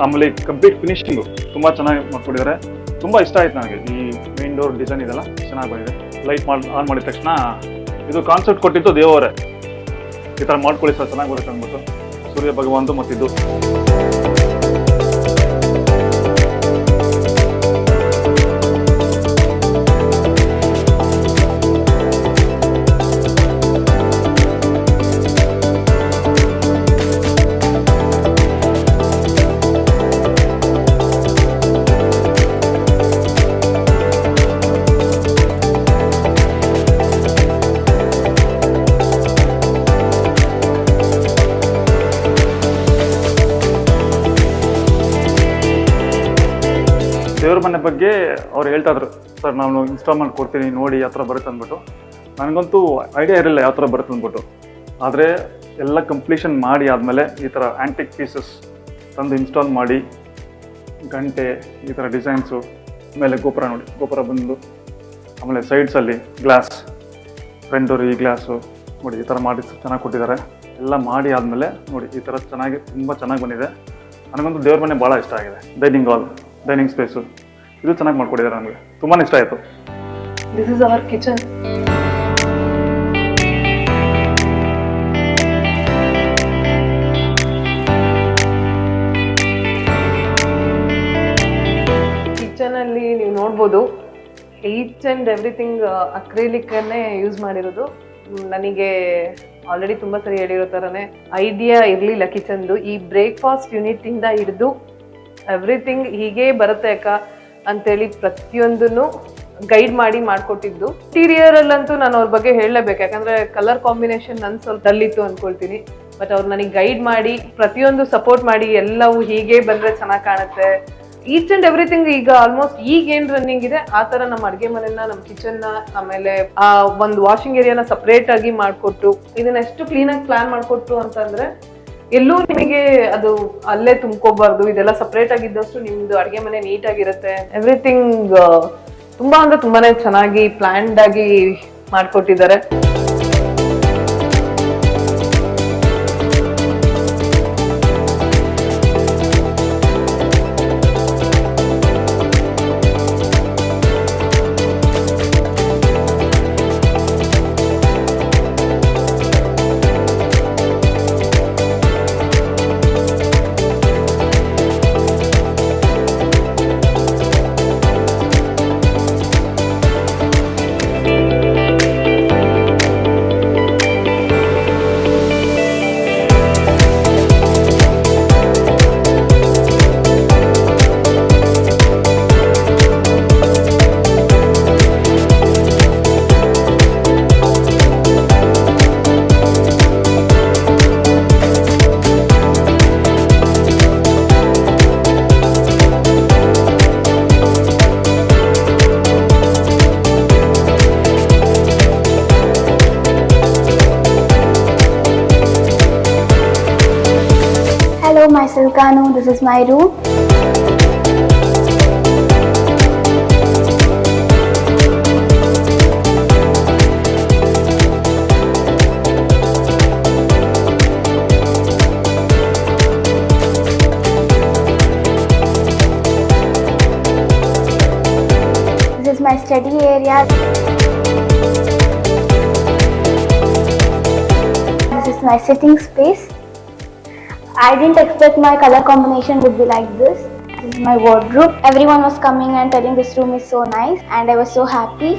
ಆಮೇಲೆ ಕಂಪ್ಲೀಟ್ ಫಿನಿಶಿಂಗು ತುಂಬ ಚೆನ್ನಾಗಿ ಮಾಡ್ಕೊಂಡಿದ್ದಾರೆ. ತುಂಬ ಇಷ್ಟ ಆಯ್ತು ನನಗೆ. ಈ ಮೇನ್ ಡೋರ್ ಡಿಸೈನ್ ಇದೆಲ್ಲ ಚೆನ್ನಾಗಿ ಬಂದಿದೆ. ಲೈಟ್ ಆನ್ ಮಾಡಿದ ತಕ್ಷಣ ಇದು ಕಾನ್ಸೆಪ್ಟ್ ಕೊಟ್ಟಿದ್ದು ದೇವರೇ, ಈ ಥರ ಮಾಡ್ಕೊಳ್ಳಿ ಸರ್ ಚೆನ್ನಾಗಿ ಬರುತ್ತೆ ಅಂದ್ಬಿಟ್ಟು ಸೂರ್ಯ ಭಗವಾನ್ದು ಮತ್ತಿದ್ದು. ದೇವ್ರ ಮನೆ ಬಗ್ಗೆ ಅವ್ರು ಹೇಳ್ತಾ ಇದ್ರು, ಸರ್ ನಾನು ಇನ್ಸ್ಟಾಲ್ಮೆಂಟ್ ಕೊಡ್ತೀನಿ ನೋಡಿ ಯಾವ ಥರ ಬರುತ್ತೆ ಅಂದ್ಬಿಟ್ಟು. ನನಗಂತೂ ಐಡಿಯಾ ಇರಲಿಲ್ಲ ಯಾವ ಥರ ಬರುತ್ತೆ ಅಂದ್ಬಿಟ್ಟು. ಆದರೆ ಎಲ್ಲ ಕಂಪ್ಲೀಷನ್ ಮಾಡಿ ಆದಮೇಲೆ ಈ ಥರ ಆ್ಯಂಟಿಕ್ ಪೀಸಸ್ ತಂದು ಇನ್ಸ್ಟಾಲ್ ಮಾಡಿ, ಗಂಟೆ ಈ ಥರ ಡಿಸೈನ್ಸು, ಆಮೇಲೆ ಗೋಪುರ ನೋಡಿ, ಗೋಪುರ ಬಂದು ಆಮೇಲೆ ಸೈಡ್ಸಲ್ಲಿ ಗ್ಲಾಸ್, ಫ್ರಂಟ್ ಡೋರ್ ಈ ಗ್ಲಾಸು ನೋಡಿ ಈ ಥರ ಮಾಡಿ ಚೆನ್ನಾಗಿ ಕೊಟ್ಟಿದ್ದಾರೆ. ಎಲ್ಲ ಮಾಡಿ ಆದಮೇಲೆ ನೋಡಿ ಈ ಥರ ಚೆನ್ನಾಗಿ ತುಂಬ ಚೆನ್ನಾಗಿ ಬಂದಿದೆ. ನನಗಂತೂ ದೇವ್ರ ಮನೆ ಭಾಳ ಇಷ್ಟ ಆಗಿದೆ. ಡೈನಿಂಗ್ ಹಾಲ್, ಡೈನಿಂಗ್ ಸ್ಪೇಸು ಇದು ಚೆನ್ನಾಗಿ ಮಾಡ್ಕೊಟ್ಟಿದ್ದಾರೆ. ನನಗೆ ತುಂಬಾ ಇಷ್ಟ ಆಯಿತು. This is our kitchen. Kitchen ಅಲ್ಲಿ ನೀವು ನೋಡ್ಬೋದು ಈಚ್ ಅಂಡ್ ಎವ್ರಿಥಿಂಗ್ ಅಕ್ರಿಲಿಕ್ಕನ್ನೇ ಯೂಸ್ ಮಾಡಿರೋದು. ನನಗೆ ಆಲ್ರೆಡಿ ತುಂಬ ಸರಿ ಹೇಳಿರೋ ಥರನೇ ಐಡಿಯಾ ಇರಲಿಲ್ಲ ಕಿಚನ್ದು. ಈ ಬ್ರೇಕ್ಫಾಸ್ಟ್ ಯೂನಿಟ್ ಇಂದ ಹಿಡಿದು ಎವ್ರಿಥಿಂಗ್ ಹೀಗೆ ಬರುತ್ತೆ ಅಕ್ಕ ಅಂತೇಳಿ ಪ್ರತಿಯೊಂದನ್ನು ಗೈಡ್ ಮಾಡಿ ಮಾಡಿಕೊಟ್ಟಿದ್ದು. ಇಂಟೀರಿಯರ್ ಅಲ್ಲಂತೂ ನಾನು ಅವ್ರ ಬಗ್ಗೆ ಹೇಳಲೇಬೇಕು, ಯಾಕಂದ್ರೆ ಕಲರ್ ಕಾಂಬಿನೇಷನ್ ನನ್ನ ಸ್ವಲ್ಪ ಡಲ್ಲಿತ್ತು ಅಂದ್ಕೊಳ್ತೀನಿ. ಬಟ್ ಅವ್ರು ನನಗೆ ಗೈಡ್ ಮಾಡಿ ಪ್ರತಿಯೊಂದು ಸಪೋರ್ಟ್ ಮಾಡಿ ಎಲ್ಲವೂ ಹೀಗೆ ಬಂದರೆ ಚೆನ್ನಾಗಿ ಕಾಣುತ್ತೆ. ಈಚ್ ಅಂಡ್ ಎವ್ರಿಥಿಂಗ್ ಈಗ ಆಲ್ಮೋಸ್ಟ್ ಈಗ ಏನ್ ರನ್ನಿಂಗ್ ಇದೆ ಆ ಥರ ನಮ್ಮ ಅಡುಗೆ ಮನೆಯನ್ನ, ನಮ್ಮ ಕಿಚನ್ನ, ಆಮೇಲೆ ಆ ಒಂದು ವಾಷಿಂಗ್ ಏರಿಯಾನ ಸಪ್ರೇಟ್ ಆಗಿ ಮಾಡಿಕೊಟ್ಟು ಇದನ್ನ ಎಷ್ಟು ಕ್ಲೀನಾಗಿ ಪ್ಲಾನ್ ಮಾಡಿಕೊಟ್ರು ಅಂತಂದ್ರೆ ಎಲ್ಲೂ ನಿಮಗೆ ಅದು ಅಲ್ಲೇ ತುಂಬ್ಕೋಬಾರ್ದು. ಇದೆಲ್ಲ ಸಪ್ರೇಟ್ ಆಗಿದ್ದಷ್ಟು ನಿಮ್ದು ಅಡುಗೆ ಮನೆ ನೀಟ್ ಆಗಿರುತ್ತೆ. ಎವ್ರಿಥಿಂಗ್ ತುಂಬಾ ಅಂದ್ರೆ ತುಂಬಾನೇ ಚೆನ್ನಾಗಿ ಪ್ಲಾನ್ಡ್ ಆಗಿ ಮಾಡ್ಕೊಟ್ಟಿದ್ದಾರೆ. Hello, myself Kanu. This is my room. This is my study area. This is my sitting space. I didn't expect my color combination would be like this. This is my wardrobe. Everyone was coming and telling this room is so nice, and I was so happy.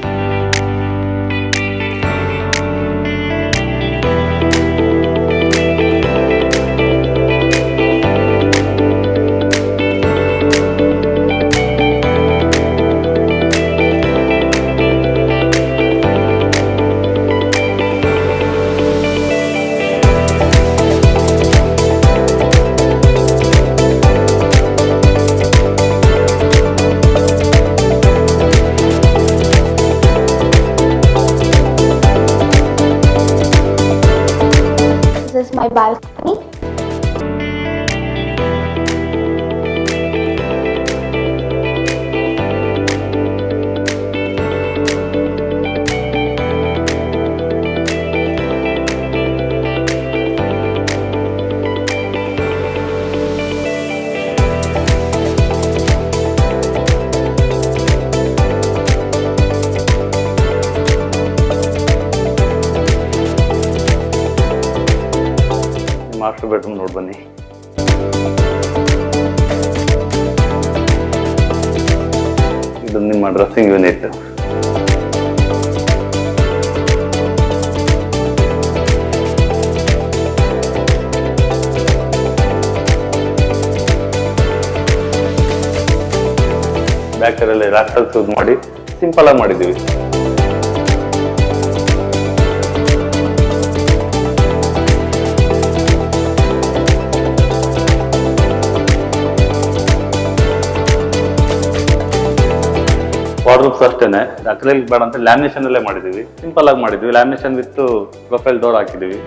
Master bedroom ನೋಡಿ ಬನ್ನಿ. ಇದು ನಿಮ್ಮ dressing unit. Back ಸೈಡಲ್ಲಿ ರಾಫ್ಟರ್ಸ್ use ಮಾಡಿ simple ಆಗಿ ಮಾಡಿದ್ದೀವಿ. Wardrobes ಅಷ್ಟೇನೆ acrylic ಬೇಡ ಅಂತ ಲ್ಯಾಮಿನೇಷನ್ ಅಲ್ಲೇ ಮಾಡಿದೀವಿ. ಸಿಂಪಲ್ ಆಗಿ ಮಾಡಿದ್ವಿ. ಲ್ಯಾಮಿನೇಷನ್ ವಿತ್ ಪ್ರೊಫೈಲ್ ಡೋರ್ ಹಾಕಿದೀವಿ.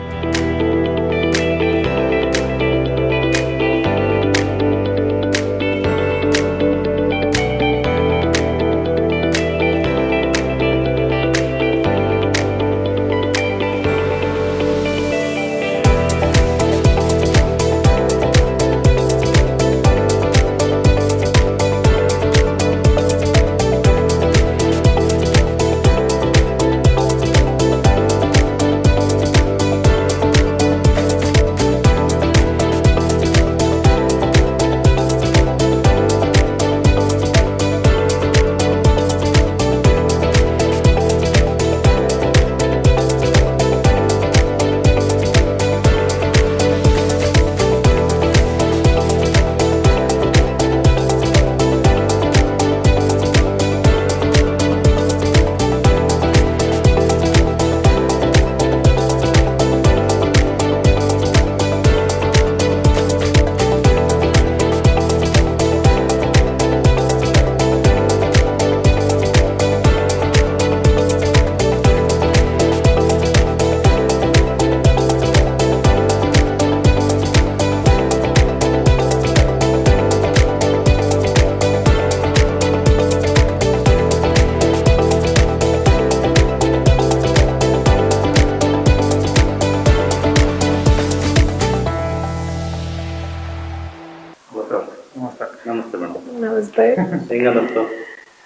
ನಮಸ್ತೆ ಮೇಡಮ್. ನಮಸ್ತೆ. ಹೆಂಗನ್ನಿಸ್ತು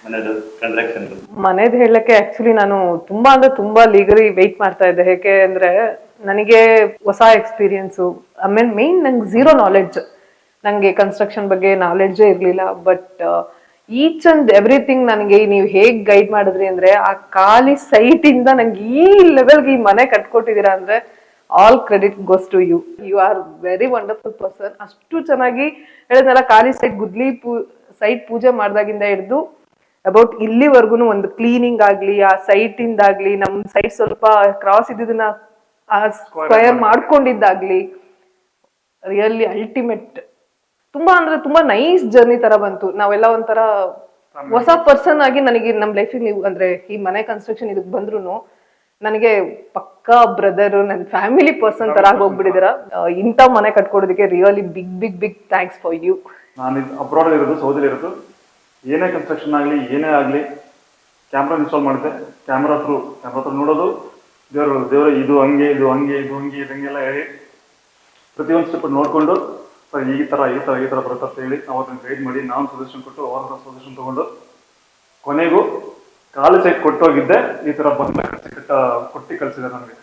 ಮನೆದು ಕನ್ಸ್ಟ್ರಕ್ಷನ್? ಮನೇದ್ ಹೇಳಕ್ಕೆ ಆಕ್ಚುಲಿ ನಾನು ತುಂಬಾ ಅಂದ್ರೆ ತುಂಬಾ ಲೀಗಲಿ ವೆಯ್ಟ್ ಮಾಡ್ತಾ ಇದ್ದೆ. ಯಾಕೆ ಅಂದ್ರೆ ನನಗೆ ಹೊಸ ಎಕ್ಸ್ಪೀರಿಯನ್ಸು, ಆಮೇಲೆ ಮೇನ್ ನಂಗೆ ಝೀರೋ ನಾಲೆಡ್ಜ್. ನಂಗೆ ಕನ್ಸ್ಟ್ರಕ್ಷನ್ ಬಗ್ಗೆ ನಾಲೆಡ್ಜೇ ಇರ್ಲಿಲ್ಲ. ಬಟ್ ಈಚ್ ಅಂಡ್ ಎವ್ರಿಥಿಂಗ್ ನನಗೆ ನೀವು ಹೇಗ್ ಗೈಡ್ ಮಾಡಿದ್ರಿ ಅಂದ್ರೆ, ಆ ಖಾಲಿ ಸೈಟ್ ಇಂದ ನಂಗೆ ಈ ಲೆವೆಲ್ಗೆ ಈ ಮನೆ ಕಟ್ಕೊಟ್ಟಿದ್ದೀರಾ ಅಂದ್ರೆ all credit goes to you. You are very wonderful person. ಅಷ್ಟು ಚೆನ್ನಾಗಿ ಹೇಳಿದ್ನಲ್ಲ, ಖಾಲಿ ಸೈಟ್ ಗುದ್ಲಿ ಸೈಟ್ ಪೂಜೆ ಮಾಡ್ದಾಗಿಂದ ಹಿಡಿದು ಅಬೌಟ್ ಇಲ್ಲಿವರೆಗೂ ಒಂದು ಕ್ಲೀನಿಂಗ್ ಆಗ್ಲಿ, ಆ ಸೈಟ್ ಇಂದಾಗ್ಲಿ, ನಮ್ ಸೈಟ್ ಸ್ವಲ್ಪ ಕ್ರಾಸ್ ಇದ್ದಿದ್ದನ್ನ ಸ್ಕ್ವಯರ್ ಮಾಡ್ಕೊಂಡಿದ್ದಾಗ್ಲಿ, ರಿಯಲಿ ಅಲ್ಟಿಮೇಟ್. ತುಂಬಾ ಅಂದ್ರೆ ತುಂಬಾ ನೈಸ್ ಜರ್ನಿ ತರ ಬಂತು. ನಾವೆಲ್ಲ ಒಂಥರ ಹೊಸ ಪರ್ಸನ್ ಆಗಿ ನನಗೆ ನಮ್ ಲೈಫಿಗೆ ನೀವು ಅಂದ್ರೆ ಈ ಮನೆ ಕನ್ಸ್ಟ್ರಕ್ಷನ್ ಇದಕ್ ಬಂದ್ರು ನನಗೆ ಪಕ್ಕಾ ಬ್ರದರ್, ನನ್ನ ಫ್ಯಾಮಿಲಿ ಪರ್ಸನ್ ತರ ಹೋಗ್ಬಿಟ್ಟಿದ್ದೀರಾ. ಇಂಥ ಮನೆ ಕಟ್ಕೊಡೋದಕ್ಕೆ really big big big thanks for you. ನಾನು ಅಬ್ರಾಡ್ ಇರೋದು, ಸೌದಿಲಿ ಇರೋದು. ಏನೇ ಕನ್ಸ್ಟ್ರಕ್ಷನ್ ಆಗಲಿ ಏನೇ ಆಗಲಿ ಕ್ಯಾಮ್ರಾ ಇನ್ಸ್ಟಾಲ್ ಮಾಡಿದೆ. ಕ್ಯಾಮ್ರಾ ಥ್ರೂ ನೋಡೋದು, ದೇವರು ಇದು ಹಂಗೆ ಇದು ಹಂಗೆ ಇದು ಹಂಗೆ ಇದಂಗೆಲ್ಲ ಹೇಳಿ ಪ್ರತಿಯೊಂದು ಸ್ಟೆಪ್ ನೋಡಿಕೊಂಡು ಸರ್ ಈ ಥರ ಬರುತ್ತೆ ಅಂತ ಹೇಳಿ ನಾವು ಅದನ್ನು ಗೈಡ್ ಮಾಡಿ ನಾವು ಸಜೆಷನ್ ಕೊಟ್ಟು ಅವ್ರ ಸಜೆಷನ್ ತೊಗೊಂಡು ಕೊನೆಗೂ ಖಾಲಿ ಸೈಟ್ ಕೊಟ್ಟೋಗಿದ್ದೆ ಈ ಥರ ಬಂದ ಕೊಟ್ಟು ಕಳಿಸಿದ್ದಾರೆ ನನಗೆ.